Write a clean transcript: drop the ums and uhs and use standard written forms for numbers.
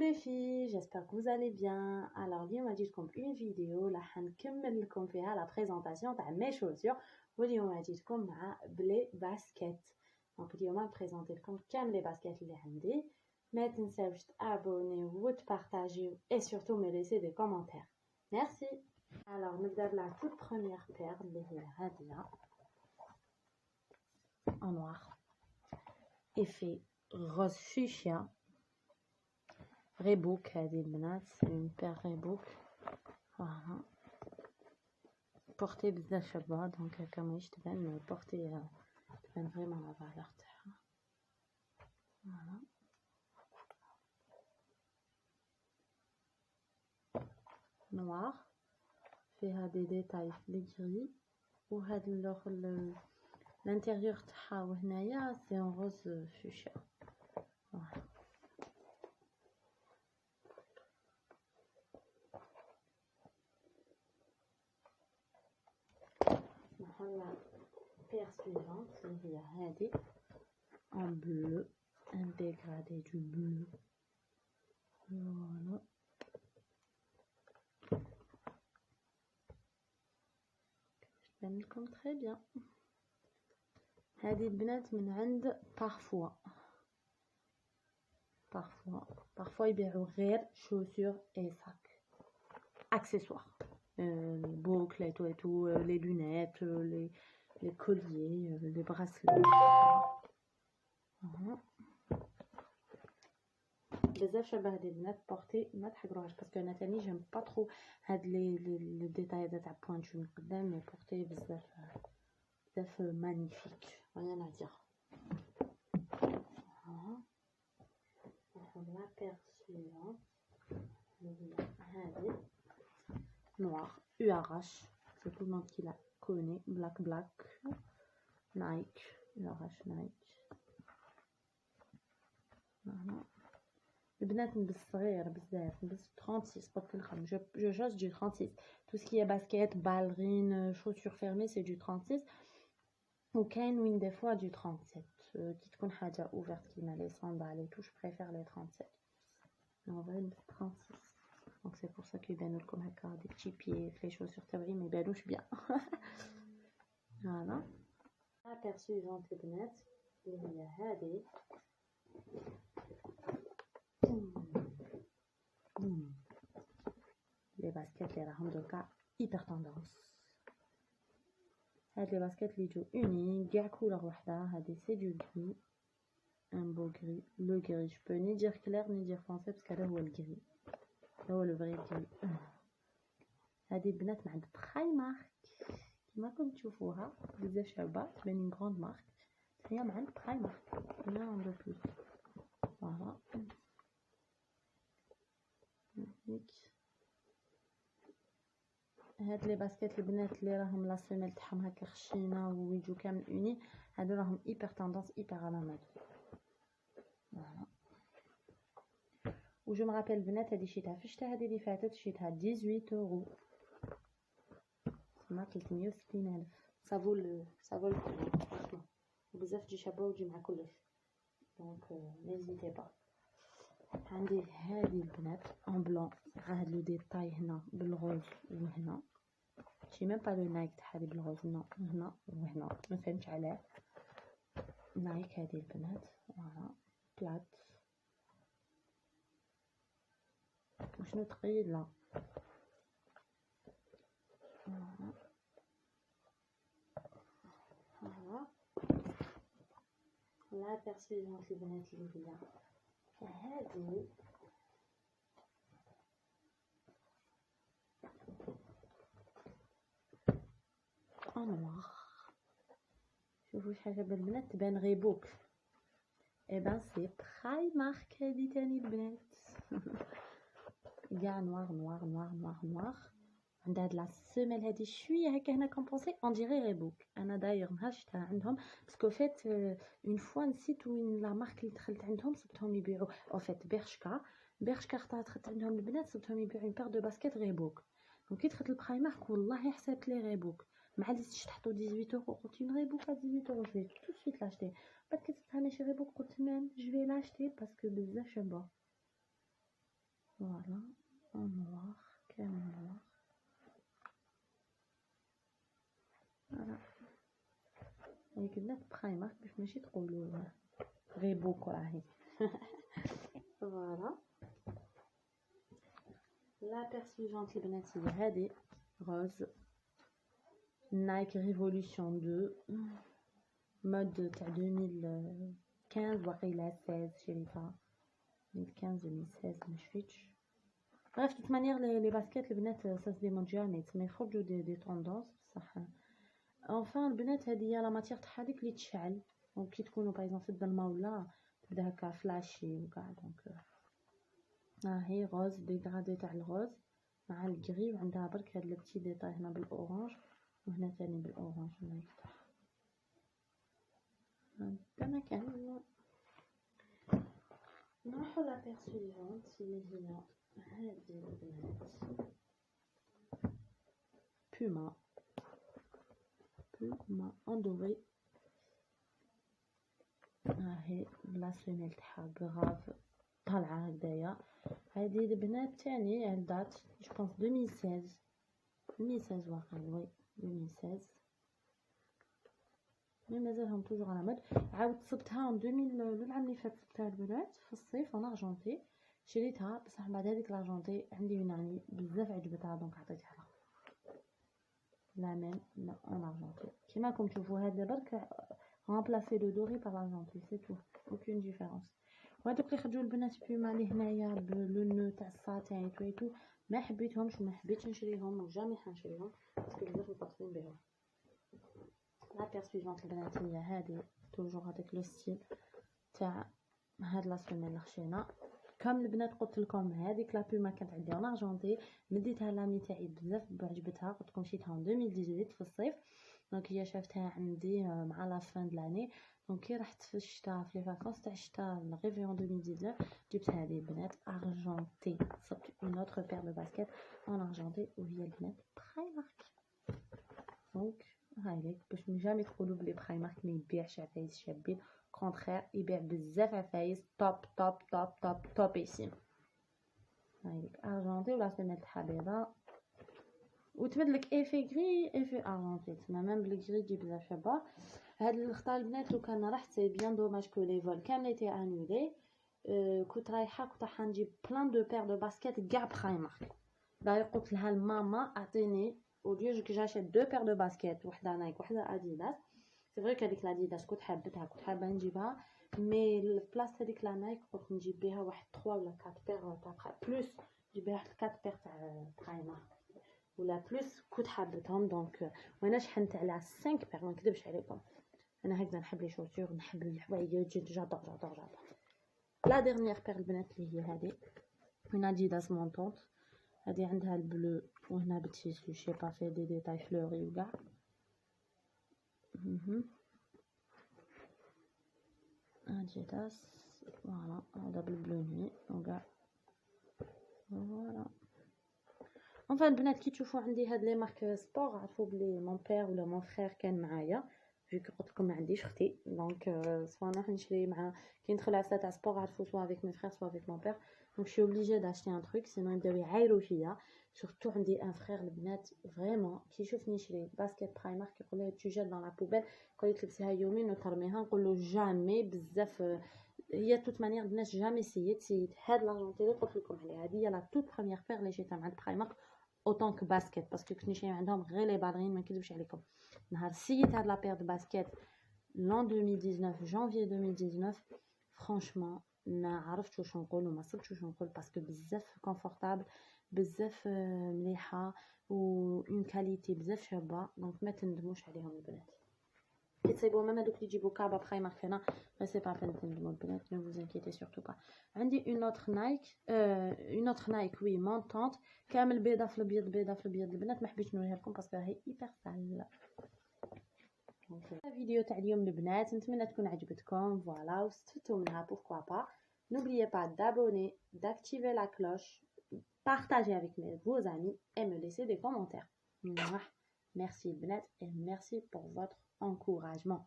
les filles, j'espère que vous allez bien. Alors, اليوم جيتكم une vidéo là حنكمل لكم فيها la présentation تاع mes chaussures. واليوم جيتكم مع بلي باسكيت. دونك اليوم نبريزونطي لكم كامل لي باسكيت اللي عندي. ما تنساوش تابونيو وتبارطاجيو et surtout me laisser des commentaires. Merci. Alors, نبدا بلا toute première paire اللي هي هادية en noir. Effet rose fuchsia. Reebok هذه البنات c'est une paire Reebok. Voilà. Portée بزاف شابة دونك هكا ماهيش تبان مي بورتي تبان فريمون لا فالور تاعها. فوالا نوار فيها دي ديتاي لي غري وهاد اللوغ الانتيريور تاعها وهنايا سي ان روز فوشيا. فوالا نحل paire suivante اللي هي هادي en bleu un dégradé du bleu. Voilà تبان لكم très bien. هذه البنات من عند parfois يبيعوا غير chaussures et sacs accessoires, les boucles et tout, les lunettes, les colliers, les bracelets. بزاف شبه هاد البنات بورتي ما تحقروهاش باسكو انا تاني جيم با ترو هاد لي ديتاي تاع بوينتو من قدام مي بورتي بزاف مانيفيك rien à dire. La paire suivante هذه noir URH, c'est tout le monde qui la connaît, black Nike URH Nike. Voilà. البنات نلبس صغير بزاف نلبس 36 باسكو نخدم je chose du 36. Tout ce qui est basket, ballerine, chaussures fermées c'est du 36 وكاين وين des fois du 37 كي تكون حاجه ouverte كيما les sandales et tout je préfère les 37. On va نلبس 36 donc c'est pour ça كيبانوا لكم هكا des petits pieds في les chaussures تاعي ما يبانوش bien. Voilà. La paire suivante البنات اللي هي هذه les baskets اللي راهم دوكا hyper tendance. هاد لي باسكيت اللي يجو اونيك كاع كولور وحده. هادي سي دو غري ان بو غري لو غري جو بو ني دير كلير ني دير فرونسي باسكو هذا هو الغري هذا هو لو فري غري. هادي البنات من عند برايمارك كيما راكم تشوفوها بزاف شابه تبان اون غروند مارك هي من عند برايمارك هنا عنده بلوس. فوالا هاد لي باسكيت البنات اللي راهم لا سيميل تاعهم هكا خشينه ويجو كامل اوني هادو راهم ايبر توندونس ايبر على مود. فوالا وجو مرابيل البنات هادي شيتها في الشتا هادي اللي فاتت شيتها 18 اورو سما 360,000 سافو فرانشمون بزاف تجي شابه وتجي مع كلش دونك نيزيتي با. عندي هذه البنات ان بلون هاد لو ديتاي هنا بالغوز وهنا شي ميم با لو نايك تاع هذه بالغوز نو هنا وهنا ما فهمتش علاه نايك هذه البنات. فوالا بلات وشنو ثقيله. فوالا لا بيرسيونس البنات اللي هي هذه نوار. شوفوا شحال شابه البنات تبان غيبوك اي بان سي برايمارك هذه تاني البنات. كاع نوار عندها هاد لا سيميل هادي شويه هكا هنا كومبونسي اون ديري ريبوك. انا داير نهار شفتها عندهم باسكو فات اون فوا نسيت وين لا مارك اللي دخلت عندهم صبتهم يبيعوا او فات برشكا دخلت عندهم البنات صبتهم يبيعوا اون بير دو باسكيت ريبوك. دونك كي دخلت البرايمارك والله حسبت لي ريبوك مع اللي تحطوا 18 اورو قلت اون ريبوك 18 اورو جو تو سويت لاشتي. بعد كي صبتها ماشي ريبوك قلت مام جو في لاشتي باسكو بزاف شابه. فوالا اون نوار كامل نوار. فوالا هيك البنات برايمارك باش ماشي تقولوا ريبوك راهي. فوالا لا بير سويفونت البنات هي هادي روز نايك ريفولوشن 2 مود تاع 2015 وقيله 16 شريتها 2015 2016 مشفتش. bref de toute manière les baskets البنات ça se démonte jamais تما يخرجوا دي توندونس بصح. enfin البنات هذه هي لا ماتير تاعها ديك اللي تشعل وكي تكونوا باغ في الظلمه ولا تبدا هكا فلاشي وكاع. دونك ها هي روز ديغرادي تاع الروز مع الكري وعندها برك هاد البتي ديتاي هنا بالاورانج وهنا ثاني بالاورانج. الله يفتح هذا مكان. نروحو لا بير سويفونت اللي هي هادي البنات بوما en doré. هاهي لا سيميل تاعها غراف طالعه هكذايا. هذه البنات تاني عندات جو بونس 2016 واقيلا وي 2016 مي مازالهم توجور على مود. عاود صبتها 2000 العام اللي فات صبتها البنات في الصيف انا ارجونتي شريتها بصح بعد هذيك لارجونتي عندي يعني بزاف عجبتها دونك عطيتها لها. لا ميم لا انا ارجونتي كيما راكم تشوفوا هذا برك remplacer le doré par l'argenté c'est tout aucune différence. وهذوك اللي خرجوا البنات بيما اللي هنايا بلو نو تاع الساتين تويتو ما حبيتهمش وما حبيتش نشريهم وجامي حنشريهم باسكو بزاف مطاطين بهم. لا بير سويفونت البنات هي هذه توجور هذاك لو ستيل تاع هاد لا سيمين اللي خشينا. كم البنات قلت لكم هذيك لا بوما كانت عندي انا ارجونتي مديتها لامي تاعي بزاف عجبتها قلت لكم شريتها 2018 في الصيف. دونك هي شافتها عندي مع لا فان د لاني دونك كي رحت في الشتاء في لي فاكونس تاع الشتاء غيفيون 2019 جبت هذه البنات ارجونتي. صبت اون اوتر بير دو باسكيت اون ارجونتي وهي البنات برايمارك. دونك هاي ليك باش جامي تقولوا بلي برايمارك ما يبيعش عفايس شابين كونترير يبيع بزاف عفايس توب توب توب توب توبيسيم. هاي ليك ارجونتي ولا سيميل تاعها بيضاء وتبدلك ايفي غري ايفي ارجونتي تما ميم بالغري تجي بزاف شابه. هاد الخطا البنات لو كان رحت سي بيان دوماج كو لي فول كامل تي انولي. كنت رايحه كنت راح نجيب بلان دو بير دو باسكيت كاع برايمارك. داير قلت لها الماما اعطيني ودير جاشيت دو بير دو باسكيت وحده نايك وحده اديداس. سي فري هذيك لاديداس كنت حابه نجيبها مي البلاصه هذيك لا نايك قلت نجيب بها واحد 3 ولا 4 بير تاع بلوس نجيب بها واحد 4 بير تاع برايمارك ولا بلوس كنت حابتهم. دونك وانا شحنت على 5 بير ما نكذبش عليكم انا هكذا نحب لي شوتور نحب الحوايج جادور. لا ديرنيير بير البنات اللي هي هذه من اديداس مونطونط. هذه عندها البلو وهنا بالتيسو شي با في دي ديتاي فلوري وكاع. اديداس فوالا هذا بالبلو ني وكاع. فوالا enfin البنات كي تشوفوا عندي هاد لي مارك سبور عرفوا بلي مون بير ولا مون فرير كان معايا جو قلت لكم ما عنديش اختي دونك سوا نروح نشري مع كي ندخل على تاع سبور عرفوا سوا افيك مي فرير سوا افيك مون بير دونك شي اوبليجي داشتي ان تروك سينو يبداو يعايروا فيا. سورتو عندي ان فرير البنات فريمون كي يشوفني نشري باسكيت برايمارك يقول لي تو جات دون لا بوبيل يقول لي تلبسيها يومين وترميها. نقول له جامي بزاف هي توت مانيير البنات جامي سيت هاد لارجونتي اللي قلت لكم عليها هذه هي لا توت بروميير بير اللي شريتها مع برايمارك اوتون كو باسكيت باسكو كنت نشري عندهم غير لي بالغين ما نكذبش عليكم. نهار سيت هاد لا بير دو باسكيت لون 2019 جانفي 2019 فرانشمون ما عرفتش واش نقول وما صبتش واش نقول باسكو بزاف كونفورطابل بزاف مليحه و اون كاليتي بزاف شابه. دونك ما تندموش عليهم البنات كي تصيبوا ميم هذوك اللي يجيبوا كعبه برايمارك هنا ما سي با بين تندموا البنات. نو فوز انكيتي سورتو با. عندي اون اوتر نايك وي مونطونط كامل بيضه في الابيض البنات ما حبيتش نوريها لكم باسكو راهي ايبر سال. الفيديو تاع اليوم البنات نتمنى تكون عجبتكم فوالا واستفدتوا منها بوركوا با. N'oubliez pas d'abonner, d'activer la cloche, partager avec vos amis et me laisser des commentaires. Merci البنات et merci pour votre encouragement.